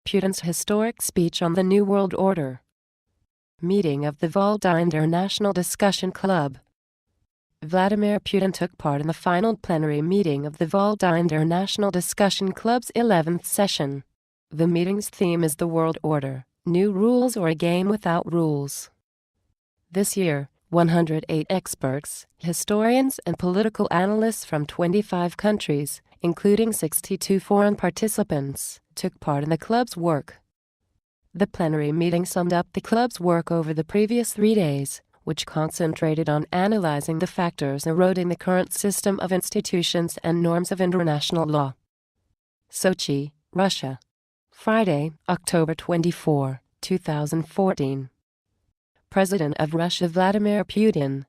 Putin's historic speech on the New World Order. Meeting of the Volga International Discussion Club. Vladimir Putin took part in the final plenary meeting of the Volga International Discussion Club's 11th session. The meeting's theme is the world order, new rules or a game without rules. This year, 108 experts, historians and political analysts from 25 countries, including 62 foreign participants, took part in the club's work. The plenary meeting summed up the club's work over the previous 3 days, which concentrated on analyzing the factors eroding the current system of institutions and norms of international law. Sochi, Russia. Friday, October 24, 2014. President of Russia Vladimir Putin.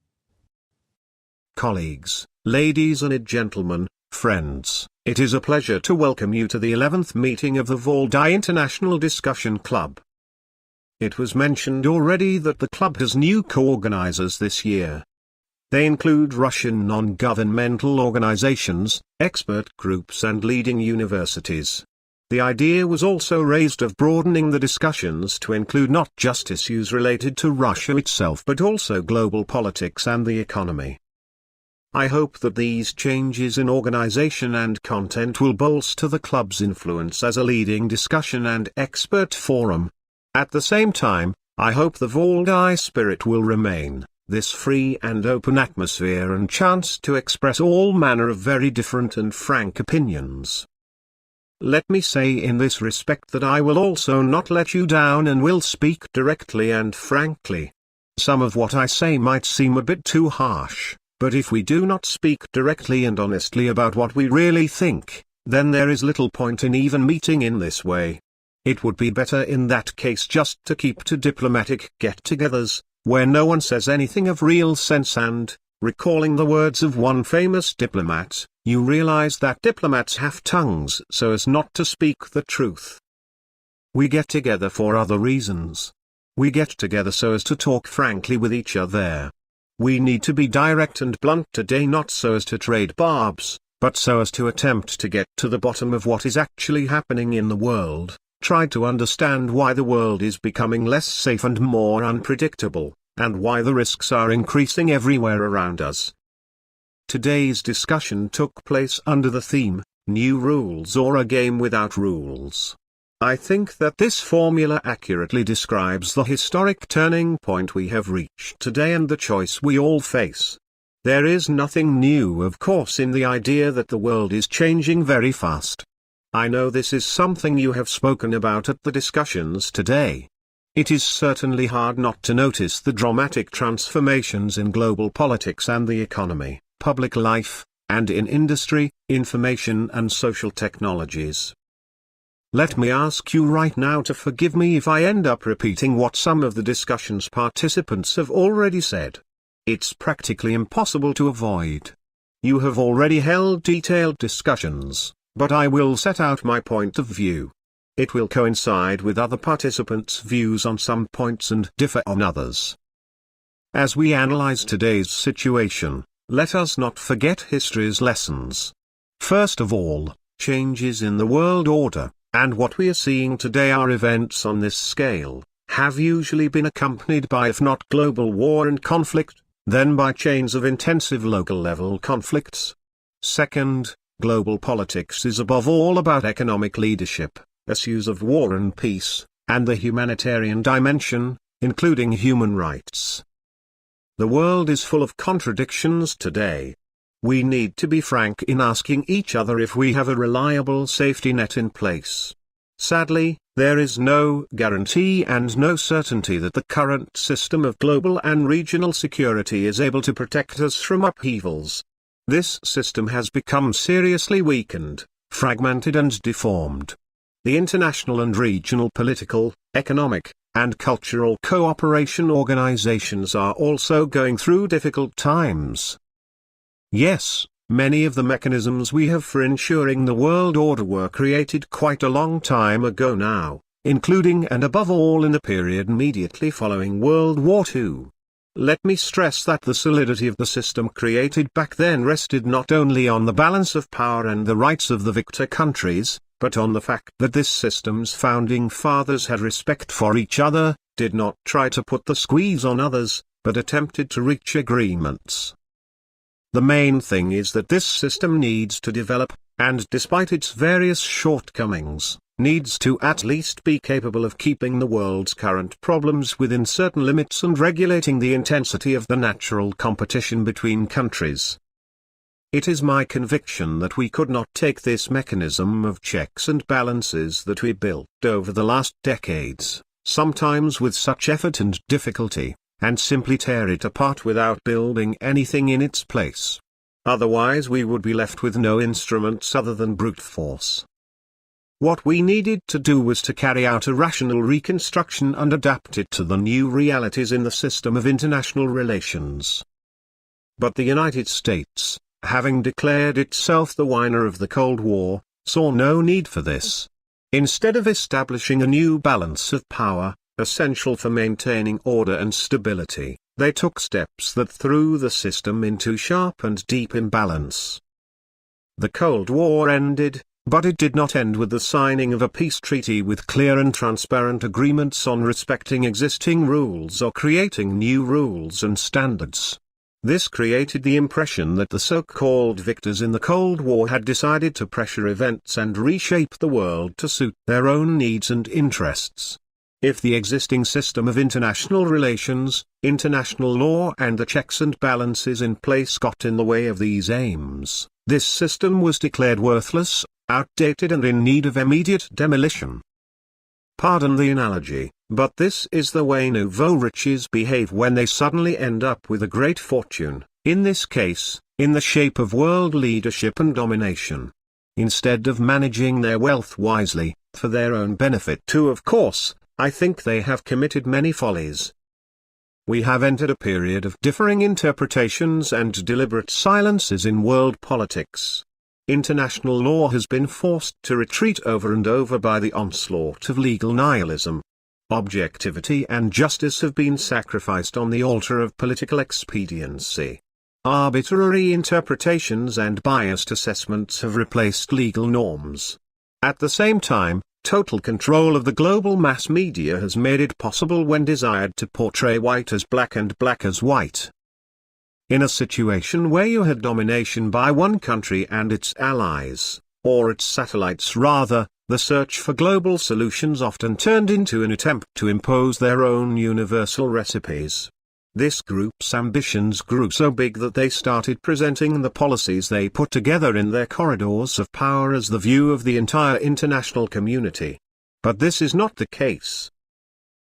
Colleagues, ladies and gentlemen, friends, it is a pleasure to welcome you to the 11th meeting of the Volga International Discussion Club. It was mentioned already that the club has new co-organizers this year. They include Russian non-governmental organizations, expert groups and leading universities. The idea was also raised of broadening the discussions to include not just issues related to Russia itself but also global politics and the economy. I hope that these changes in organization and content will bolster the club's influence as a leading discussion and expert forum. At the same time, I hope the Volga spirit will remain, this free and open atmosphere and chance to express all manner of very different and frank opinions. Let me say in this respect that I will also not let you down and will speak directly and frankly. Some of what I say might seem a bit too harsh, but if we do not speak directly and honestly about what we really think, then there is little point in even meeting in this way. It would be better in that case just to keep to diplomatic get-togethers, where no one says anything of real sense and, recalling the words of one famous diplomat, you realize that diplomats have tongues so as not to speak the truth. We get together for other reasons. We get together so as to talk frankly with each other. We need to be direct and blunt today, not so as to trade barbs, but so as to attempt to get to the bottom of what is actually happening in the world, try to understand why the world is becoming less safe and more unpredictable, and why the risks are increasing everywhere around us. Today's discussion took place under the theme, New Rules or a Game Without Rules. I think that this formula accurately describes the historic turning point we have reached today and the choice we all face. There is nothing new, of course, in the idea that the world is changing very fast. I know this is something you have spoken about at the discussions today. It is certainly hard not to notice the dramatic transformations in global politics and the economy, public life, and in industry, information and social technologies. Let me ask you right now to forgive me if I end up repeating what some of the discussion's participants have already said. It's practically impossible to avoid. You have already held detailed discussions, but I will set out my point of view. It will coincide with other participants' views on some points and differ on others. As we analyze today's situation, let us not forget history's lessons. First of all, changes in the world order, and what we are seeing today are events on this scale, have usually been accompanied by if not global war and conflict, then by chains of intensive local-level conflicts. Second, global politics is above all about economic leadership, issues of war and peace, and the humanitarian dimension, including human rights. The world is full of contradictions today. We need to be frank in asking each other if we have a reliable safety net in place. Sadly, there is no guarantee and no certainty that the current system of global and regional security is able to protect us from upheavals. This system has become seriously weakened, fragmented and deformed. The international and regional political, economic, and cultural cooperation organizations are also going through difficult times. Yes, many of the mechanisms we have for ensuring the world order were created quite a long time ago now, including and above all in the period immediately following World War II. Let me stress that the solidity of the system created back then rested not only on the balance of power and the rights of the victor countries, but on the fact that this system's founding fathers had respect for each other, did not try to put the squeeze on others, but attempted to reach agreements. The main thing is that this system needs to develop, and despite its various shortcomings, needs to at least be capable of keeping the world's current problems within certain limits and regulating the intensity of the natural competition between countries. It is my conviction that we could not take this mechanism of checks and balances that we built over the last decades, sometimes with such effort and difficulty, and simply tear it apart without building anything in its place. Otherwise we would be left with no instruments other than brute force. What we needed to do was to carry out a rational reconstruction and adapt it to the new realities in the system of international relations. But the United States, having declared itself the winner of the Cold War, saw no need for this. Instead of establishing a new balance of power, essential for maintaining order and stability, they took steps that threw the system into sharp and deep imbalance. The Cold War ended, but it did not end with the signing of a peace treaty with clear and transparent agreements on respecting existing rules or creating new rules and standards. This created the impression that the so-called victors in the Cold War had decided to pressure events and reshape the world to suit their own needs and interests. If the existing system of international relations, international law and the checks and balances in place got in the way of these aims, this system was declared worthless, outdated and in need of immediate demolition. Pardon the analogy, but this is the way nouveau riches behave when they suddenly end up with a great fortune, in this case, in the shape of world leadership and domination. Instead of managing their wealth wisely, for their own benefit too of course, I think they have committed many follies. We have entered a period of differing interpretations and deliberate silences in world politics. International law has been forced to retreat over and over by the onslaught of legal nihilism. Objectivity and justice have been sacrificed on the altar of political expediency. Arbitrary interpretations and biased assessments have replaced legal norms. At the same time, total control of the global mass media has made it possible when desired to portray white as black and black as white. In a situation where you had domination by one country and its allies, or its satellites rather, the search for global solutions often turned into an attempt to impose their own universal recipes. This group's ambitions grew so big that they started presenting the policies they put together in their corridors of power as the view of the entire international community. But this is not the case.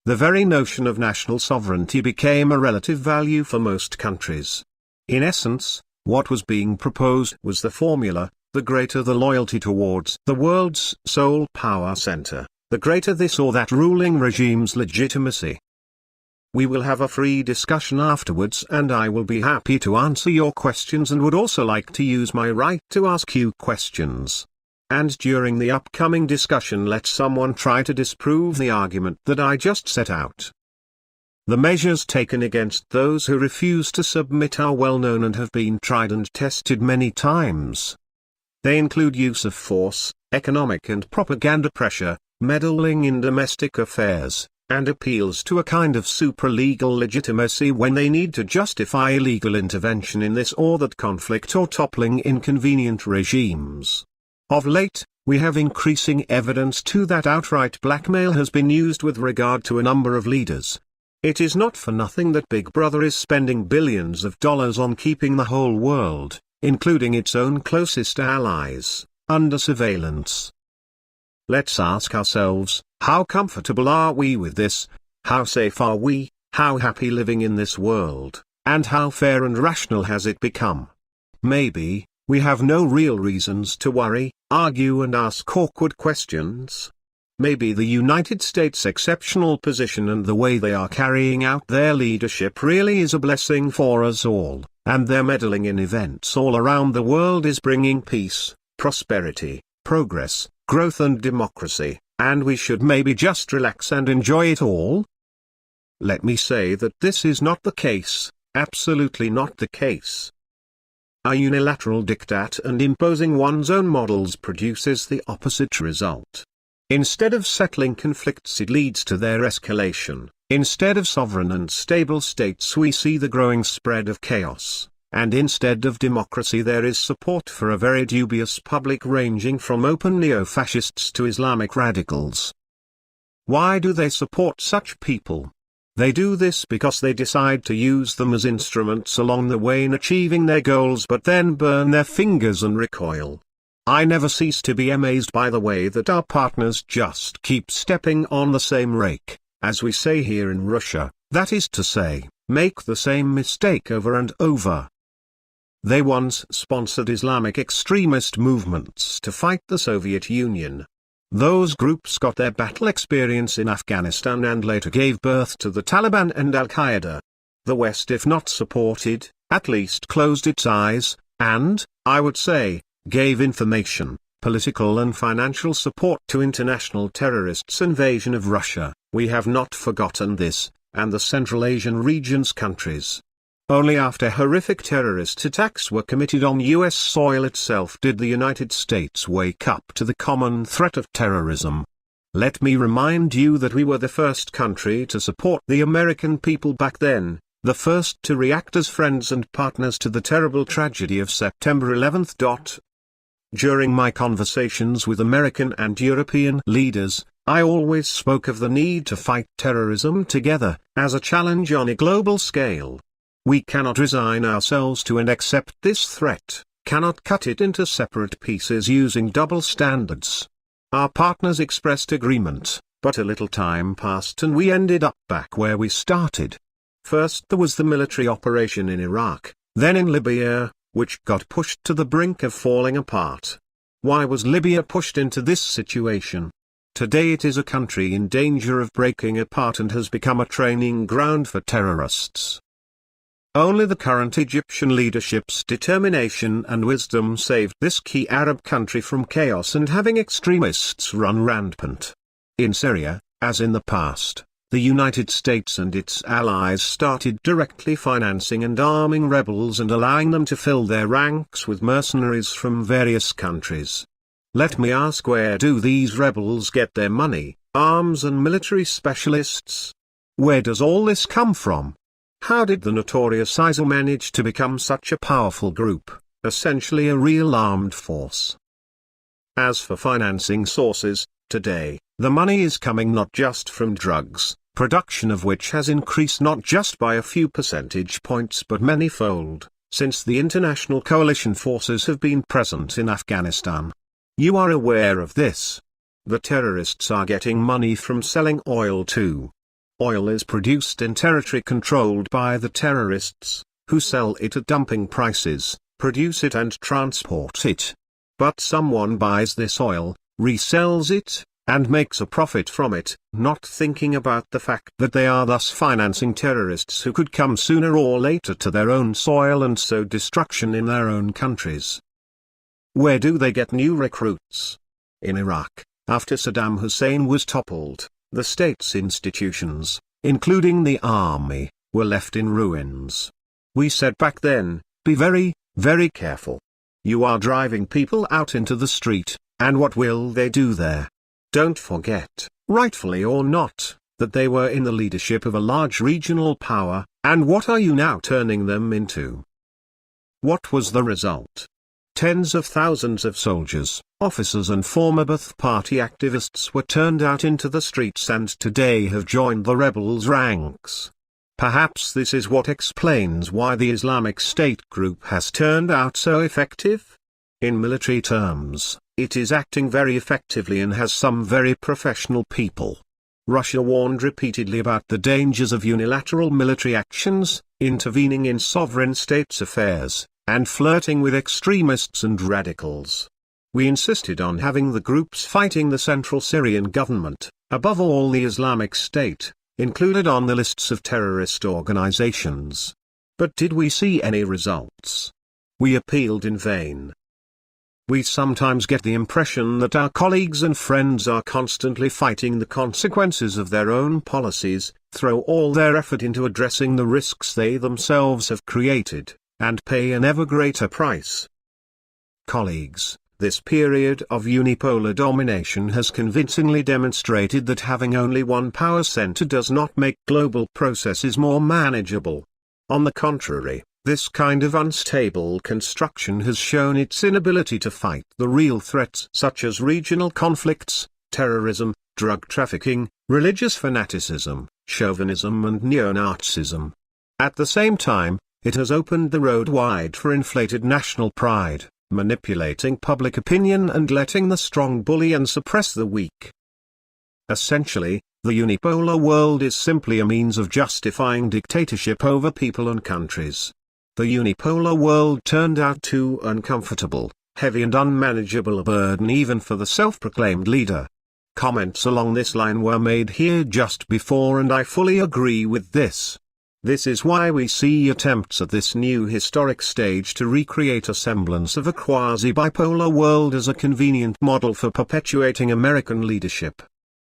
The very notion of national sovereignty became a relative value for most countries. In essence, what was being proposed was the formula: the greater the loyalty towards the world's sole power center, the greater this or that ruling regime's legitimacy. We will have a free discussion afterwards and I will be happy to answer your questions and would also like to use my right to ask you questions. And during the upcoming discussion let someone try to disprove the argument that I just set out. The measures taken against those who refuse to submit are well known and have been tried and tested many times. They include use of force, economic and propaganda pressure, meddling in domestic affairs, and appeals to a kind of supra-legal legitimacy when they need to justify illegal intervention in this or that conflict or toppling inconvenient regimes. Of late, we have increasing evidence too that outright blackmail has been used with regard to a number of leaders. It is not for nothing that Big Brother is spending billions of dollars on keeping the whole world, including its own closest allies, under surveillance. Let's ask ourselves, how comfortable are we with this? How safe are we? How happy living in this world? And how fair and rational has it become? Maybe we have no real reasons to worry, argue and ask awkward questions. Maybe the United States' exceptional position and the way they are carrying out their leadership really is a blessing for us all, and their meddling in events all around the world is bringing peace, prosperity, progress, growth and democracy, and we should maybe just relax and enjoy it all? Let me say that this is not the case, absolutely not the case. A unilateral diktat and imposing one's own models produces the opposite result. Instead of settling conflicts, it leads to their escalation. Instead of sovereign and stable states, we see the growing spread of chaos. And instead of democracy, there is support for a very dubious public ranging from open neo-fascists to Islamic radicals. Why do they support such people? They do this because they decide to use them as instruments along the way in achieving their goals, but then burn their fingers and recoil. I never cease to be amazed by the way that our partners just keep stepping on the same rake, as we say here in Russia, that is to say, make the same mistake over and over. They once sponsored Islamic extremist movements to fight the Soviet Union. Those groups got their battle experience in Afghanistan and later gave birth to the Taliban and Al-Qaeda. The West, if not supported, at least closed its eyes, and, I would say, gave information, political and financial support to international terrorists' invasion of Russia. We have not forgotten this, and the Central Asian region's countries. Only after horrific terrorist attacks were committed on U.S. soil itself did the United States wake up to the common threat of terrorism. Let me remind you that we were the first country to support the American people back then, the first to react as friends and partners to the terrible tragedy of September 11. During my conversations with American and European leaders, I always spoke of the need to fight terrorism together, as a challenge on a global scale. We cannot resign ourselves to and accept this threat, cannot cut it into separate pieces using double standards. Our partners expressed agreement, but a little time passed and we ended up back where we started. First there was the military operation in Iraq, then in Libya, which got pushed to the brink of falling apart. Why was Libya pushed into this situation? Today it is a country in danger of breaking apart and has become a training ground for terrorists. Only the current Egyptian leadership's determination and wisdom saved this key Arab country from chaos and having extremists run rampant. In Syria, as in the past, the United States and its allies started directly financing and arming rebels and allowing them to fill their ranks with mercenaries from various countries. Let me ask, where do these rebels get their money, arms and military specialists? Where does all this come from? How did the notorious ISIL manage to become such a powerful group, essentially a real armed force? As for financing sources, today, the money is coming not just from drugs, production of which has increased not just by a few percentage points but many-fold, since the international coalition forces have been present in Afghanistan. You are aware of this. The terrorists are getting money from selling oil too. Oil is produced in territory controlled by the terrorists, who sell it at dumping prices, produce it and transport it. But someone buys this oil, resells it, and makes a profit from it, not thinking about the fact that they are thus financing terrorists who could come sooner or later to their own soil and sow destruction in their own countries. Where do they get new recruits? In Iraq, after Saddam Hussein was toppled, the state's institutions, including the army, were left in ruins. We said back then, be very, very careful. You are driving people out into the street, and what will they do there? Don't forget, rightfully or not, that they were in the leadership of a large regional power, and what are you now turning them into? What was the result? Tens of thousands of soldiers, officers and former Ba'ath Party activists were turned out into the streets and today have joined the rebels' ranks. Perhaps this is what explains why the Islamic State group has turned out so effective. In military terms, it is acting very effectively and has some very professional people. Russia warned repeatedly about the dangers of unilateral military actions, intervening in sovereign states' affairs, and flirting with extremists and radicals. We insisted on having the groups fighting the central Syrian government, above all the Islamic State, included on the lists of terrorist organizations. But did we see any results? We appealed in vain. We sometimes get the impression that our colleagues and friends are constantly fighting the consequences of their own policies, throw all their effort into addressing the risks they themselves have created, and pay an ever greater price. Colleagues, this period of unipolar domination has convincingly demonstrated that having only one power center does not make global processes more manageable. On the contrary, this kind of unstable construction has shown its inability to fight the real threats such as regional conflicts, terrorism, drug trafficking, religious fanaticism, chauvinism and neo-Nazism. At the same time, it has opened the road wide for inflated national pride, manipulating public opinion and letting the strong bully and suppress the weak. Essentially, the unipolar world is simply a means of justifying dictatorship over people and countries. The unipolar world turned out too uncomfortable, heavy and unmanageable a burden even for the self-proclaimed leader. Comments along this line were made here just before and I fully agree with this. This is why we see attempts at this new historic stage to recreate a semblance of a quasi-bipolar world as a convenient model for perpetuating American leadership.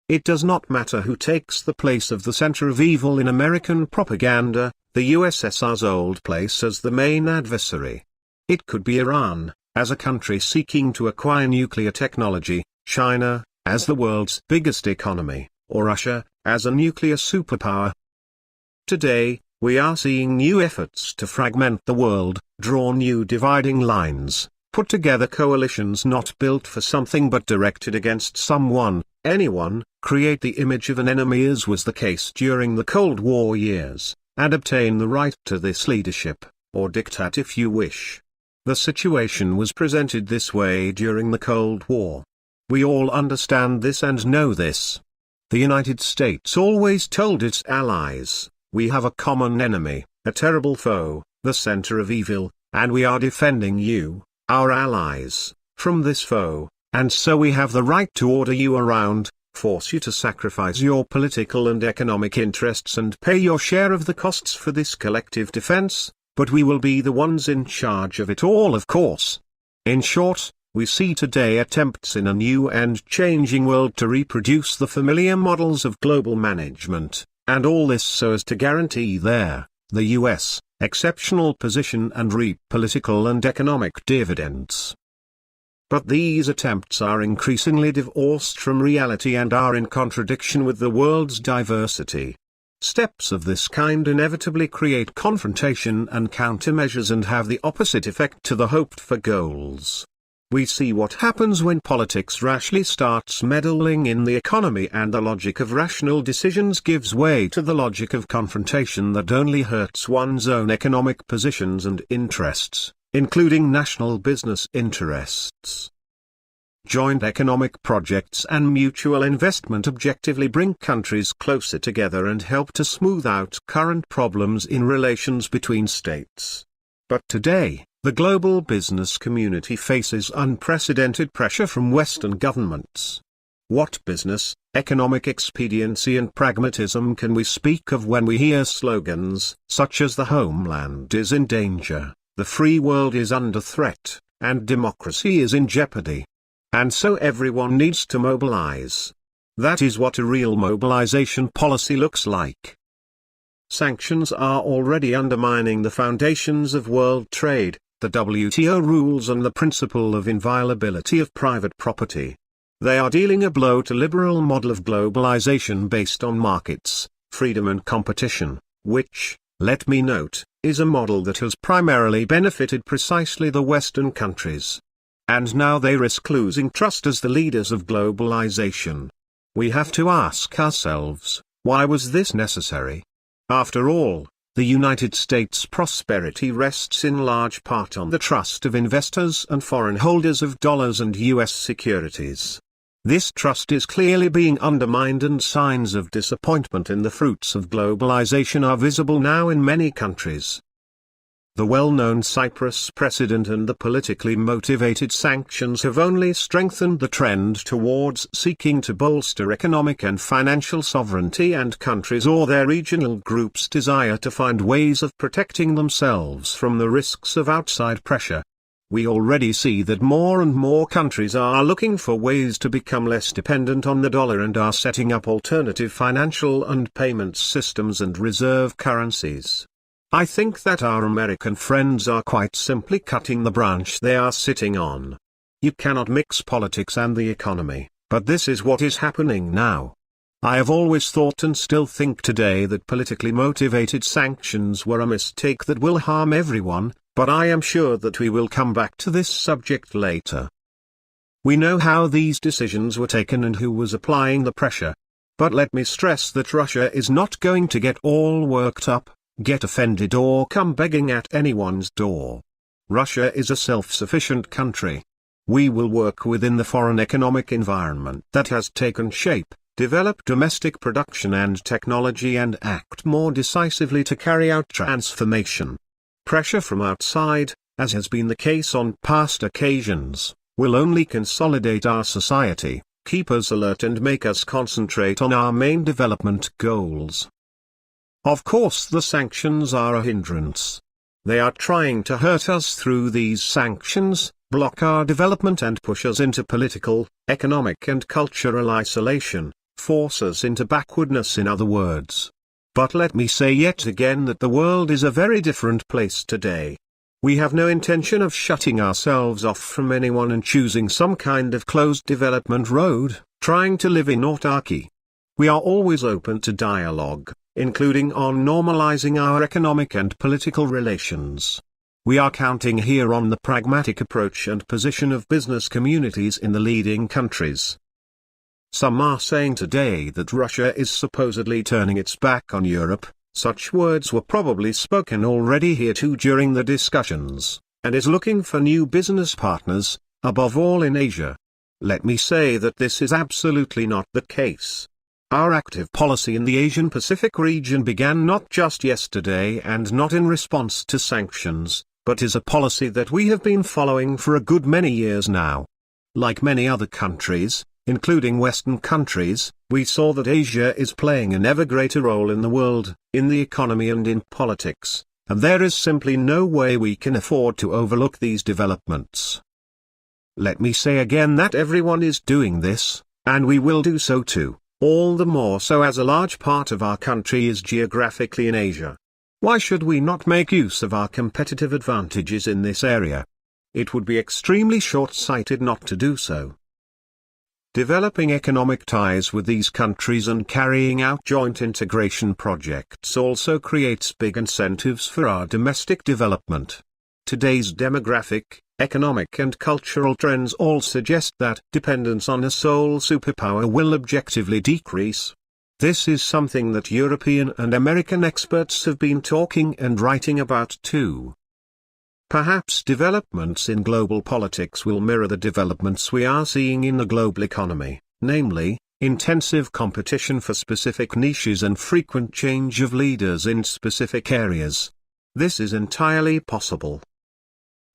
It does not matter who takes the place of the center of evil in American propaganda, the USSR's old place as the main adversary. It could be Iran, as a country seeking to acquire nuclear technology, China, as the world's biggest economy, or Russia, as a nuclear superpower. Today, we are seeing new efforts to fragment the world, draw new dividing lines, put together coalitions not built for something but directed against someone, anyone, create the image of an enemy as was the case during the Cold War years, and obtain the right to this leadership, or diktat if you wish. The situation was presented this way during the Cold War. We all understand this and know this. The United States always told its allies, we have a common enemy, a terrible foe, the center of evil, and we are defending you, our allies, from this foe, and so we have the right to order you around, force you to sacrifice your political and economic interests and pay your share of the costs for this collective defense, but we will be the ones in charge of it all, of course. In short, we see today attempts in a new and changing world to reproduce the familiar models of global management. And all this so as to guarantee the U.S., exceptional position and reap political and economic dividends. But these attempts are increasingly divorced from reality and are in contradiction with the world's diversity. Steps of this kind inevitably create confrontation and countermeasures and have the opposite effect to the hoped-for goals. We see what happens when politics rashly starts meddling in the economy and the logic of rational decisions gives way to the logic of confrontation that only hurts one's own economic positions and interests, including national business interests. Joint economic projects and mutual investment objectively bring countries closer together and help to smooth out current problems in relations between states. But today, the global business community faces unprecedented pressure from Western governments. What business, economic expediency and pragmatism can we speak of when we hear slogans such as the homeland is in danger, the free world is under threat, and democracy is in jeopardy? And so everyone needs to mobilize. That is what a real mobilization policy looks like. Sanctions are already undermining the foundations of world trade, the WTO rules and the principle of inviolability of private property. They are dealing a blow to liberal model of globalization based on markets, freedom and competition, which, let me note, is a model that has primarily benefited precisely the Western countries. And now they risk losing trust as the leaders of globalization. We have to ask ourselves, why was this necessary? After all, the United States' prosperity rests in large part on the trust of investors and foreign holders of dollars and U.S. securities. This trust is clearly being undermined and signs of disappointment in the fruits of globalization are visible now in many countries. The well-known Cyprus precedent and the politically motivated sanctions have only strengthened the trend towards seeking to bolster economic and financial sovereignty, and countries or their regional groups desire to find ways of protecting themselves from the risks of outside pressure. We already see that more and more countries are looking for ways to become less dependent on the dollar and are setting up alternative financial and payments systems and reserve currencies. I think that our American friends are quite simply cutting the branch they are sitting on. You cannot mix politics and the economy, but this is what is happening now. I have always thought and still think today that politically motivated sanctions were a mistake that will harm everyone, but I am sure that we will come back to this subject later. We know how these decisions were taken and who was applying the pressure. But let me stress that Russia is not going to get all worked up, get offended or come begging at anyone's door. Russia is a self-sufficient country. We will work within the foreign economic environment that has taken shape, develop domestic production and technology and act more decisively to carry out transformation. Pressure from outside, as has been the case on past occasions, will only consolidate our society, keep us alert and make us concentrate on our main development goals. Of course the sanctions are a hindrance. They are trying to hurt us through these sanctions, block our development and push us into political, economic and cultural isolation, force us into backwardness in other words. But let me say yet again that the world is a very different place today. We have no intention of shutting ourselves off from anyone and choosing some kind of closed development road, trying to live in autarky. We are always open to dialogue, including on normalizing our economic and political relations. We are counting here on the pragmatic approach and position of business communities in the leading countries. Some are saying today that Russia is supposedly turning its back on Europe. Such words were probably spoken already here too during the discussions, and is looking for new business partners, above all in Asia. Let me say that this is absolutely not the case. Our active policy in the Asian Pacific region began not just yesterday and not in response to sanctions, but is a policy that we have been following for a good many years now. Like many other countries, including Western countries, we saw that Asia is playing an ever greater role in the world, in the economy and in politics, and there is simply no way we can afford to overlook these developments. Let me say again that everyone is doing this, and we will do so too, all the more so as a large part of our country is geographically in Asia. Why should we not make use of our competitive advantages in this area? It would be extremely short-sighted not to do so. Developing economic ties with these countries and carrying out joint integration projects also creates big incentives for our domestic development. Today's demographic, economic and cultural trends all suggest that dependence on a sole superpower will objectively decrease. This is something that European and American experts have been talking and writing about too. Perhaps developments in global politics will mirror the developments we are seeing in the global economy, namely, intensive competition for specific niches and frequent change of leaders in specific areas. This is entirely possible.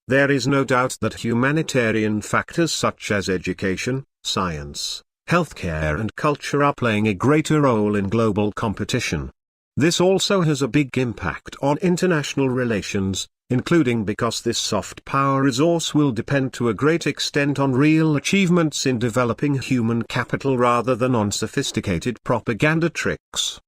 There is no doubt that humanitarian factors such as education, science, healthcare and culture are playing a greater role in global competition. This also has a big impact on international relations, including because this soft power resource will depend to a great extent on real achievements in developing human capital rather than on sophisticated propaganda tricks.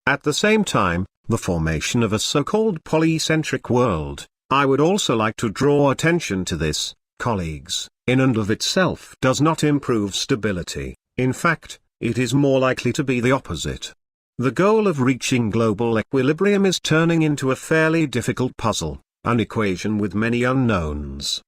At the same time, the formation of a so-called polycentric world, I would also like to draw attention to this, colleagues, in and of itself does not improve stability. In fact, it is more likely to be the opposite. The goal of reaching global equilibrium is turning into a fairly difficult puzzle, an equation with many unknowns.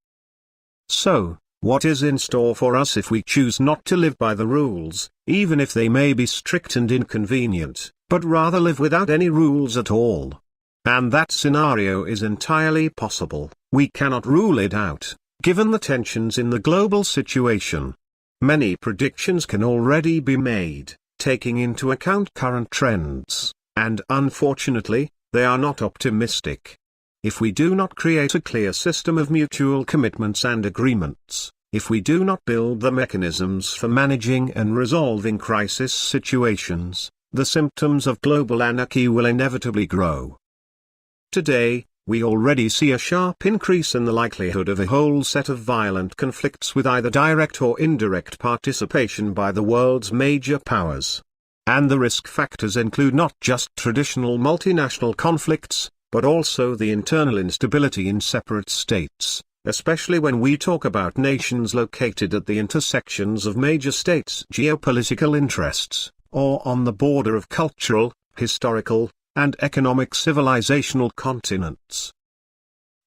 So, what is in store for us if we choose not to live by the rules, even if they may be strict and inconvenient, but rather live without any rules at all? And that scenario is entirely possible. We cannot rule it out, given the tensions in the global situation. Many predictions can already be made, taking into account current trends, and unfortunately, they are not optimistic. If we do not create a clear system of mutual commitments and agreements, if we do not build the mechanisms for managing and resolving crisis situations, the symptoms of global anarchy will inevitably grow. Today, we already see a sharp increase in the likelihood of a whole set of violent conflicts with either direct or indirect participation by the world's major powers. And the risk factors include not just traditional multinational conflicts, but also the internal instability in separate states, especially when we talk about nations located at the intersections of major states' geopolitical interests, or on the border of cultural, historical, and economic civilizational continents.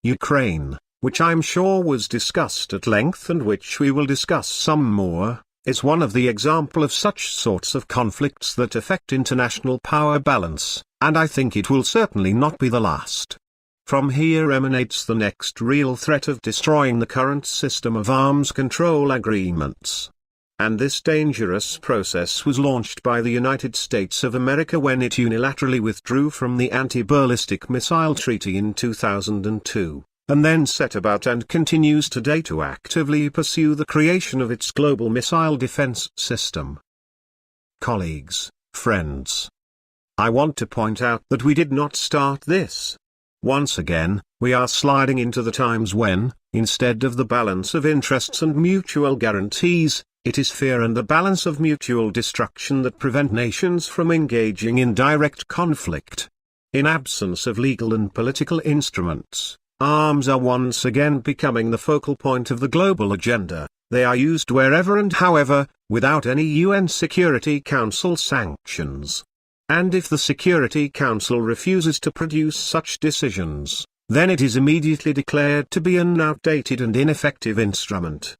Ukraine, which I'm sure was discussed at length and which we will discuss some more, is one of the example of such sorts of conflicts that affect international power balance, and I think it will certainly not be the last. From here emanates the next real threat of destroying the current system of arms control agreements. And this dangerous process was launched by the United States of America when it unilaterally withdrew from the Anti-Ballistic Missile Treaty in 2002. And then set about and continues today to actively pursue the creation of its global missile defense system. Colleagues, friends, I want to point out that we did not start this. Once again, we are sliding into the times when, instead of the balance of interests and mutual guarantees, it is fear and the balance of mutual destruction that prevent nations from engaging in direct conflict. In absence of legal and political instruments, arms are once again becoming the focal point of the global agenda. They are used wherever and however, without any UN Security Council sanctions. And if the Security Council refuses to produce such decisions, then it is immediately declared to be an outdated and ineffective instrument.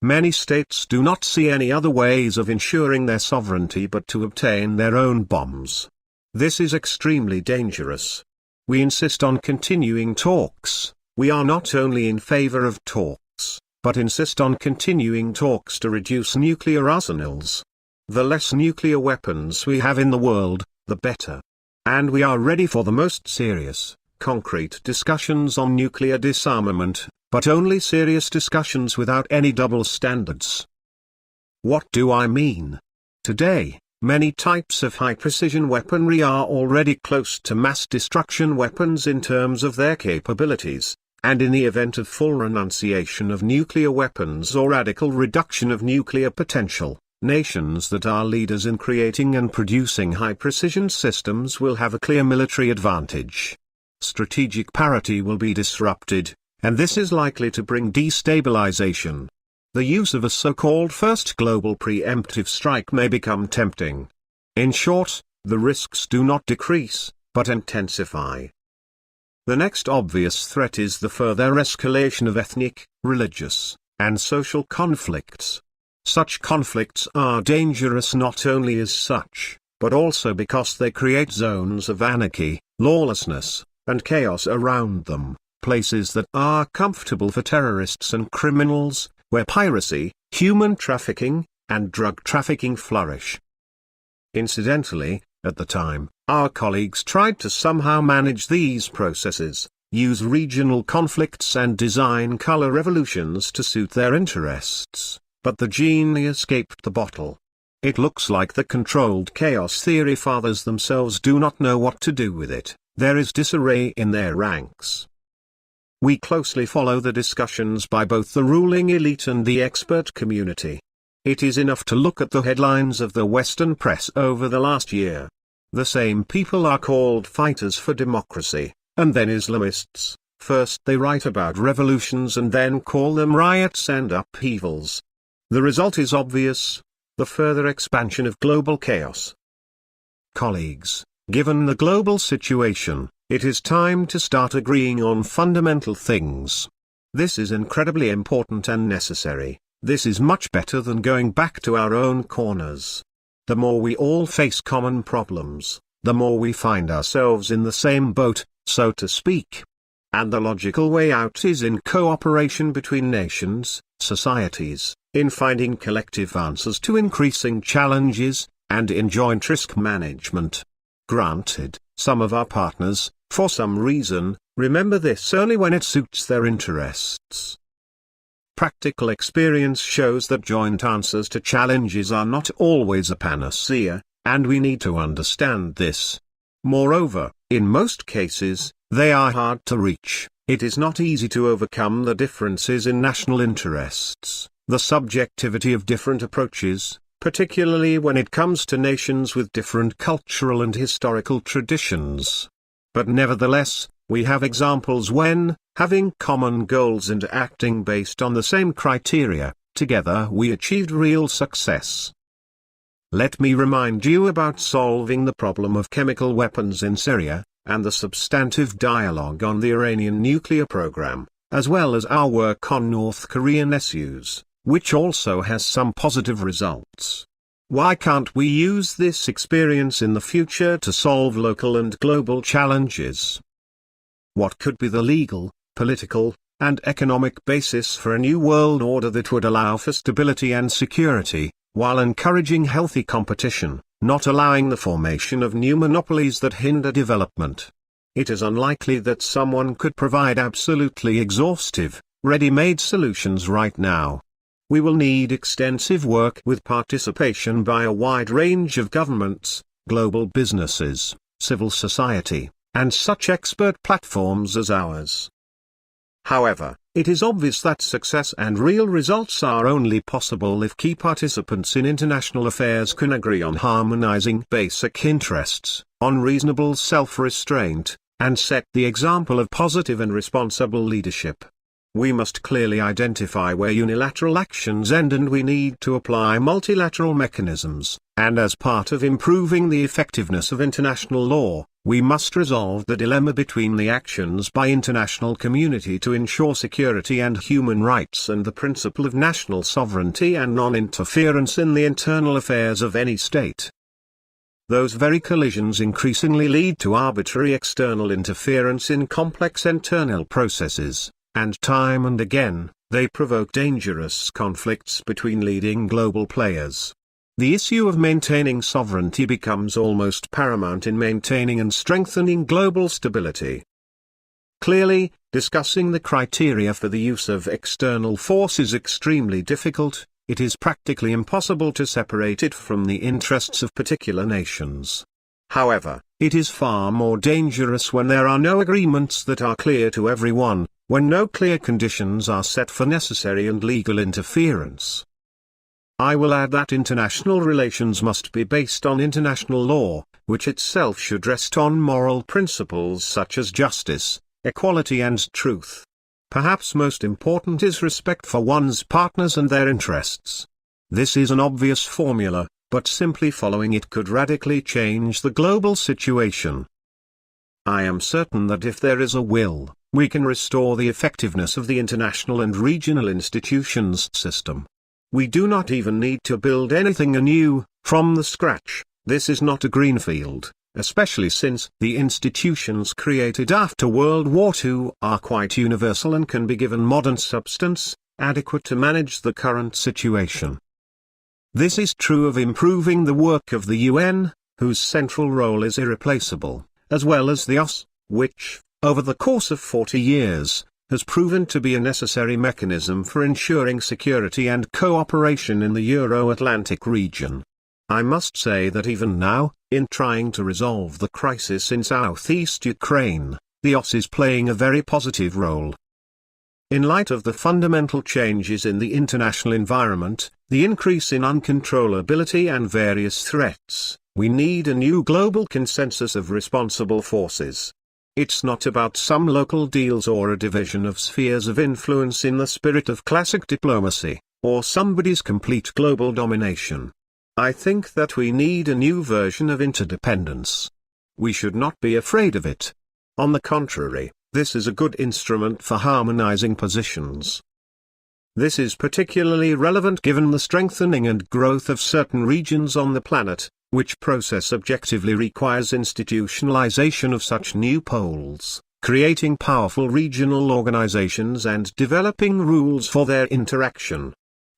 Many states do not see any other ways of ensuring their sovereignty but to obtain their own bombs. This is extremely dangerous. We insist on continuing talks. We are not only in favor of talks, but insist on continuing talks to reduce nuclear arsenals. The less nuclear weapons we have in the world, the better. And we are ready for the most serious, concrete discussions on nuclear disarmament, but only serious discussions without any double standards. What do I mean? Today, many types of high-precision weaponry are already close to mass destruction weapons in terms of their capabilities, and in the event of full renunciation of nuclear weapons or radical reduction of nuclear potential, nations that are leaders in creating and producing high-precision systems will have a clear military advantage. Strategic parity will be disrupted, and this is likely to bring destabilization. The use of a so-called first global preemptive strike may become tempting. In short, the risks do not decrease, but intensify. The next obvious threat is the further escalation of ethnic, religious, and social conflicts. Such conflicts are dangerous not only as such, but also because they create zones of anarchy, lawlessness, and chaos around them, places that are comfortable for terrorists and criminals, where piracy, human trafficking, and drug trafficking flourish. Incidentally, at the time, our colleagues tried to somehow manage these processes, use regional conflicts and design color revolutions to suit their interests, but the genie escaped the bottle. It looks like the controlled chaos theory fathers themselves do not know what to do with it. There is disarray in their ranks. We closely follow the discussions by both the ruling elite and the expert community. It is enough to look at the headlines of the Western press over the last year. The same people are called fighters for democracy, and then Islamists. First they write about revolutions and then call them riots and upheavals. The result is obvious: the further expansion of global chaos. Colleagues, given the global situation, it is time to start agreeing on fundamental things. This is incredibly important and necessary. This is much better than going back to our own corners. The more we all face common problems, the more we find ourselves in the same boat, so to speak. And the logical way out is in cooperation between nations, societies, in finding collective answers to increasing challenges, and in joint risk management. Granted, some of our partners, for some reason, remember this only when it suits their interests. Practical experience shows that joint answers to challenges are not always a panacea, and we need to understand this. Moreover, in most cases, they are hard to reach. It is not easy to overcome the differences in national interests, the subjectivity of different approaches, particularly when it comes to nations with different cultural and historical traditions. But nevertheless, we have examples when, having common goals and acting based on the same criteria, together we achieved real success. Let me remind you about solving the problem of chemical weapons in Syria, and the substantive dialogue on the Iranian nuclear program, as well as our work on North Korean issues, which also has some positive results. Why can't we use this experience in the future to solve local and global challenges? What could be the legal, political, and economic basis for a new world order that would allow for stability and security, while encouraging healthy competition, not allowing the formation of new monopolies that hinder development? It is unlikely that someone could provide absolutely exhaustive, ready-made solutions right now. We will need extensive work with participation by a wide range of governments, global businesses, civil society, and such expert platforms as ours. However, it is obvious that success and real results are only possible if key participants in international affairs can agree on harmonizing basic interests, on reasonable self-restraint, and set the example of positive and responsible leadership. We must clearly identify where unilateral actions end, and we need to apply multilateral mechanisms, and as part of improving the effectiveness of international law, we must resolve the dilemma between the actions by international community to ensure security and human rights and the principle of national sovereignty and non-interference in the internal affairs of any state. Those very collisions increasingly lead to arbitrary external interference in complex internal processes, and time and again, they provoke dangerous conflicts between leading global players. The issue of maintaining sovereignty becomes almost paramount in maintaining and strengthening global stability. Clearly, discussing the criteria for the use of external force is extremely difficult. It is practically impossible to separate it from the interests of particular nations. However, it is far more dangerous when there are no agreements that are clear to everyone, when no clear conditions are set for necessary and legal interference. I will add that international relations must be based on international law, which itself should rest on moral principles such as justice, equality and truth. Perhaps most important is respect for one's partners and their interests. This is an obvious formula, but simply following it could radically change the global situation. I am certain that if there is a will, we can restore the effectiveness of the international and regional institutions system. We do not even need to build anything anew, from the scratch. This is not a greenfield, especially since the institutions created after World War II are quite universal and can be given modern substance, adequate to manage the current situation. This is true of improving the work of the UN, whose central role is irreplaceable, as well as the OSCE, which, over the course of 40 years, has proven to be a necessary mechanism for ensuring security and cooperation in the Euro-Atlantic region. I must say that even now, in trying to resolve the crisis in southeast Ukraine, the OSCE is playing a very positive role. In light of the fundamental changes in the international environment, the increase in uncontrollability and various threats, we need a new global consensus of responsible forces. It's not about some local deals or a division of spheres of influence in the spirit of classic diplomacy, or somebody's complete global domination. I think that we need a new version of interdependence. We should not be afraid of it. On the contrary, this is a good instrument for harmonizing positions. This is particularly relevant given the strengthening and growth of certain regions on the planet, which process objectively requires institutionalization of such new poles, creating powerful regional organizations and developing rules for their interaction.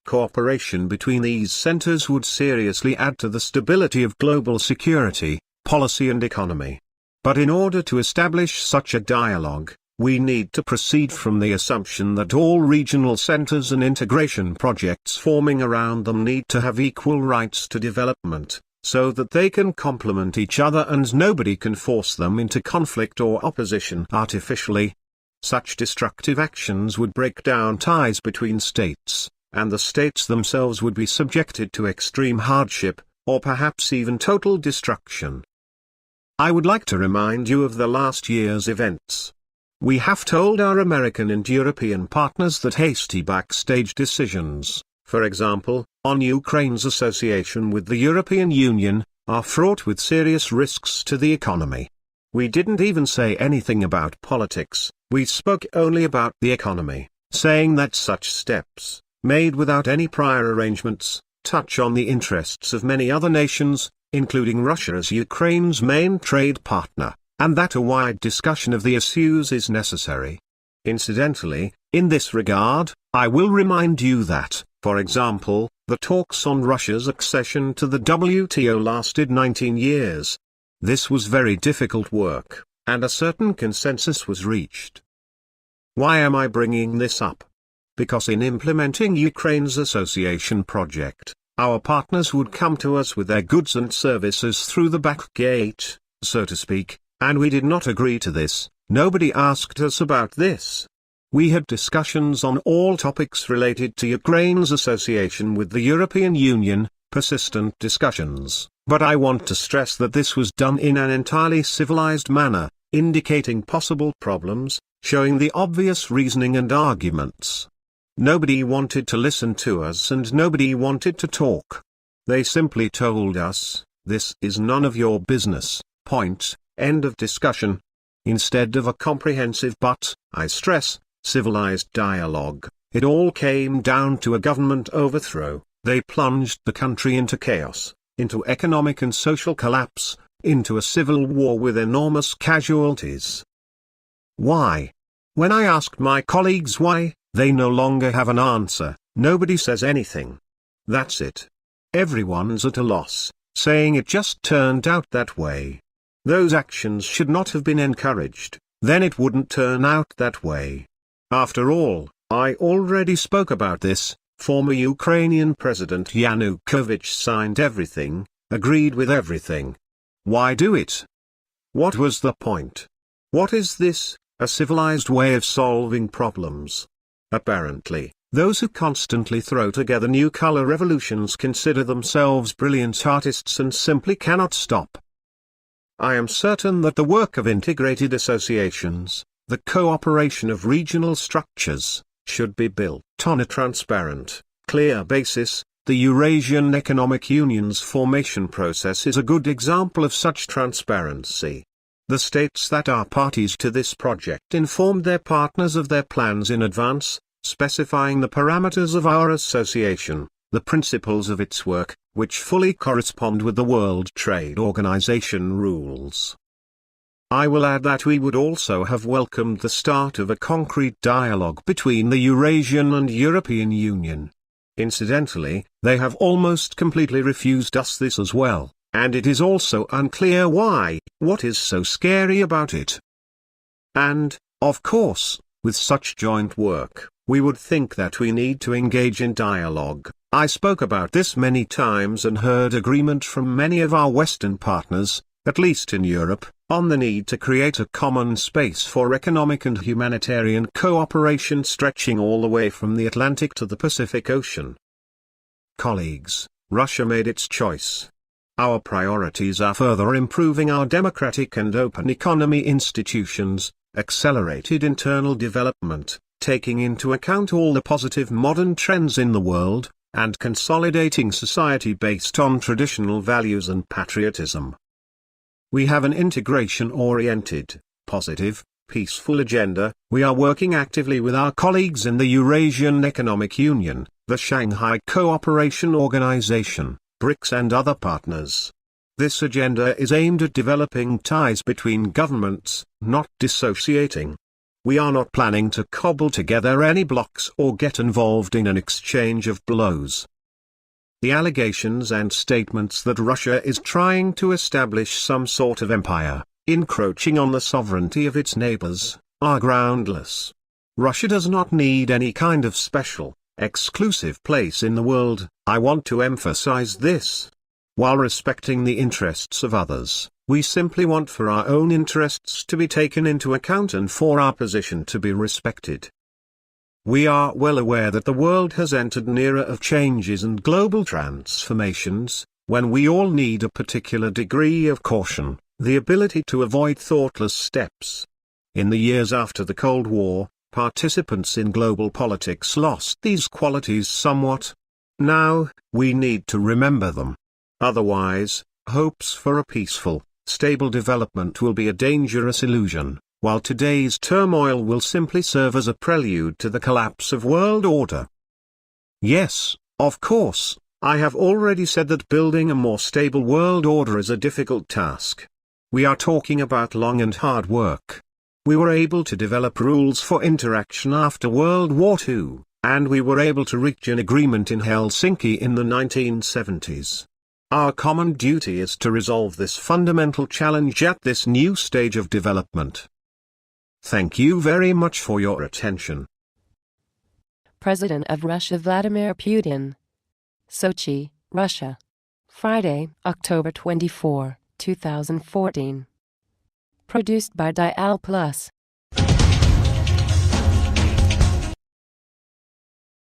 Cooperation between these centers would seriously add to the stability of global security, policy and economy. But in order to establish such a dialogue, we need to proceed from the assumption that all regional centers and integration projects forming around them need to have equal rights to development, so that they can complement each other and nobody can force them into conflict or opposition artificially. Such destructive actions would break down ties between states, and the states themselves would be subjected to extreme hardship, or perhaps even total destruction. I would like to remind you of the last year's events. We have told our American and European partners that hasty backstage decisions, for example, on Ukraine's association with the European Union, are fraught with serious risks to the economy. We didn't even say anything about politics, we spoke only about the economy, saying that such steps, made without any prior arrangements, touch on the interests of many other nations, including Russia as Ukraine's main trade partner, and that a wide discussion of the issues is necessary. Incidentally, in this regard, I will remind you that, for example, the talks on Russia's accession to the WTO lasted 19 years. This was very difficult work, and a certain consensus was reached. Why am I bringing this up? Because in implementing Ukraine's association project, our partners would come to us with their goods and services through the back gate, so to speak, and we did not agree to this. Nobody asked us about this. We had discussions on all topics related to Ukraine's association with the European Union, persistent discussions, but I want to stress that this was done in an entirely civilized manner, indicating possible problems, showing the obvious reasoning and arguments. Nobody wanted to listen to us and nobody wanted to talk. They simply told us, "This is none of your business, point, end of discussion." Instead of a comprehensive but, I stress, civilized dialogue, it all came down to a government overthrow. They plunged the country into chaos, into economic and social collapse, into a civil war with enormous casualties. Why? When I asked my colleagues why, they no longer have an answer. Nobody says anything. That's it. Everyone's at a loss, saying it just turned out that way. Those actions should not have been encouraged, then it wouldn't turn out that way. After all, I already spoke about this. Former Ukrainian President Yanukovych signed everything, agreed with everything. Why do it? What was the point? What is this, a civilized way of solving problems? Apparently, those who constantly throw together new color revolutions consider themselves brilliant artists and simply cannot stop. I am certain that the work of integrated associations, the cooperation of regional structures, should be built on a transparent, clear basis. The Eurasian Economic Union's formation process is a good example of such transparency. The states that are parties to this project informed their partners of their plans in advance, specifying the parameters of our association, the principles of its work, which fully correspond with the World Trade Organization rules. I will add that we would also have welcomed the start of a concrete dialogue between the Eurasian and European Union. Incidentally, they have almost completely refused us this as well, and it is also unclear why. What is so scary about it? And, of course, with such joint work, we would think that we need to engage in dialogue. I spoke about this many times and heard agreement from many of our Western partners, at least in Europe, on the need to create a common space for economic and humanitarian cooperation stretching all the way from the Atlantic to the Pacific Ocean. Colleagues, Russia made its choice. Our priorities are further improving our democratic and open economy institutions, accelerated internal development, taking into account all the positive modern trends in the world, and consolidating society based on traditional values and patriotism. We have an integration-oriented, positive, peaceful agenda. We are working actively with our colleagues in the Eurasian Economic Union, the Shanghai Cooperation Organization, BRICS and other partners. This agenda is aimed at developing ties between governments, not dissociating. We are not planning to cobble together any blocks or get involved in an exchange of blows. The allegations and statements that Russia is trying to establish some sort of empire, encroaching on the sovereignty of its neighbors, are groundless. Russia does not need any kind of special, exclusive place in the world. I want to emphasize this. While respecting the interests of others, we simply want for our own interests to be taken into account and for our position to be respected. We are well aware that the world has entered an era of changes and global transformations, when we all need a particular degree of caution, the ability to avoid thoughtless steps. In the years after the Cold War, participants in global politics lost these qualities somewhat. Now, we need to remember them. Otherwise, hopes for a peaceful, stable development will be a dangerous illusion, while today's turmoil will simply serve as a prelude to the collapse of world order. Yes, of course, I have already said that building a more stable world order is a difficult task. We are talking about long and hard work. We were able to develop rules for interaction after World War II, and we were able to reach an agreement in Helsinki in the 1970s. Our common duty is to resolve this fundamental challenge at this new stage of development. Thank you very much for your attention. President of Russia Vladimir Putin. Sochi, Russia. Friday, October 24, 2014. Produced by Dial Plus.